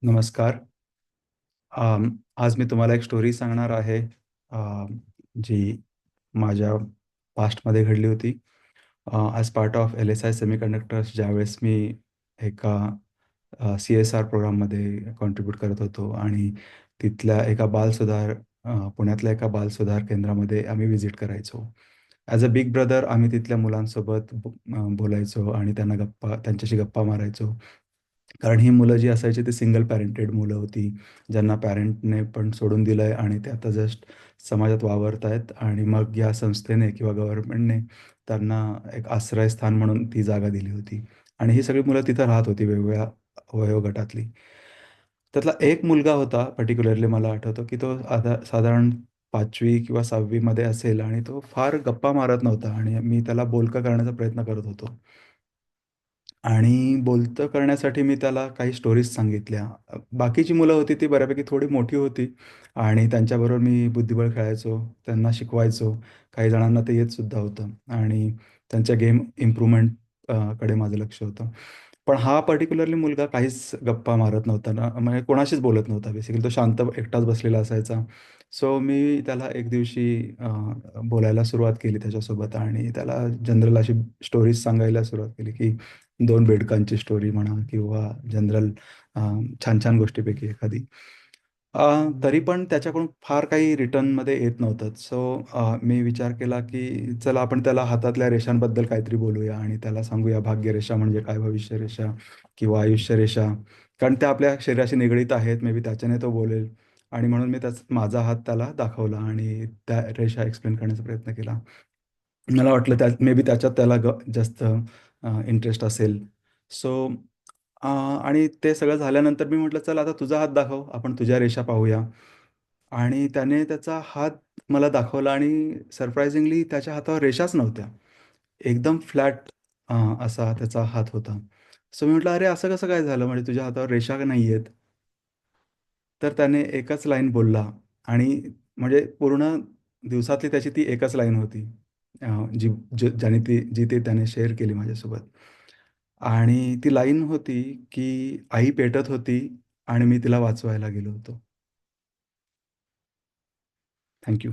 नमस्कार. आज मी तुम्हाला एक स्टोरी सांगणार आहे, जी माझ्या पास्टमध्ये घडली होती. As part of L-S-I semiconductors ज्यावेळेस मी एका सी-एस-आर प्रोग्राममध्ये कॉन्ट्रिब्यूट करत होतो आणि तिथल्या एका पुण्यातल्या एका बालसुधार केंद्रामध्ये आम्ही व्हिजिट करायचो. ॲज अ बिग ब्रदर आम्ही तिथल्या मुलांसोबत बोलायचो आणि त्यांच्याशी गप्पा मारायचो. कारण ही मुलं जी असायची ती सिंगल पॅरेंटेड मुलं होती. ज्यांना पॅरेंटने पण सोडून दिलंय आणि ते आता जस्ट समाजात वावरतायत आणि मग या संस्थेने किंवा गव्हर्नमेंटने त्यांना एक आश्रयस्थान म्हणून ती जागा दिली होती आणि ही सगळी मुलं तिथं राहत होती वेगवेगळ्या वयोगटातली. त्यातला एक मुलगा होता पर्टिक्युलरली मला आठवतं, की तो आता साधारण 5वी किंवा 6वी मध्ये असेल आणि तो फार गप्पा मारत नव्हता आणि मी त्याला बोलकं करण्याचा प्रयत्न करत होतो. आणि बोलतं करण्यासाठी मी त्याला काही स्टोरीज सांगितल्या. बाकीची मुलं होती ती बऱ्यापैकी थोडी मोठी होती आणि त्यांच्याबरोबर मी बुद्धिबळ खेळायचो, त्यांना शिकवायचो. काही जणांना ते येत सुद्धा होतं आणि त्यांच्या गेम इम्प्रूव्हमेंट कडे माझं लक्ष होतं. पण हा पर्टिक्युलरली मुलगा काहीच गप्पा मारत नव्हता ना, म्हणजे कोणाशीच बोलत नव्हता बेसिकली. तो शांत एकटाच बसलेला असायचा. सो मी त्याला एक दिवशी बोलायला सुरुवात केली त्याच्यासोबत आणि त्याला जनरल अशी स्टोरीज सांगायला सुरुवात केली, की 2 बेडकांची स्टोरी म्हणा किंवा जनरल छान-छान गोष्टीपैकी एखादी. तरी पण त्याच्याकडून फार काही रिटर्नमध्ये येत नव्हतं. सो मी विचार केला, की चला आपण त्याला हातातल्या रेषांबद्दल काहीतरी बोलूया आणि त्याला सांगूया भाग्यरेषा म्हणजे काय, भविष्यरेषा किंवा आयुष्यरेषा. कारण त्या आपल्या शरीराशी निगडीत आहेत. मे बी त्याच्याने तो बोलेल आणि म्हणून मी माझा हात त्याला दाखवला आणि त्या रेषा एक्सप्लेन करण्याचा प्रयत्न केला. मला वाटलं मे बी त्याच्यात त्याला जास्त इंटरेस्ट असेल. सो आणि ते सगळं झाल्यानंतर मी म्हटलं, "चल आता तुझा हात दाखव, आपण तुझ्या रेषा पाहूया." आणि त्याने त्याचा हात मला दाखवला आणि सरप्रायझिंगली त्याच्या हातावर रेषाच नव्हत्या. एकदम फ्लॅट असा त्याचा हात होता. सो मी म्हटलं, "अरे, असं कसं काय झालं? म्हणजे तुझ्या हातावर रेषा का नाहीयेत?" तर त्याने एकच लाईन बोलला आणि म्हणजे पूर्ण दिवसातली त्याची ती एकच लाईन होती. अ, जी जी ती त्याने शेअर केली माझ्यासोबत. आणि ती लाईन होती, की आई पेटत होती आणि मी तिला वाचवायला गेलो होतो. Thank you.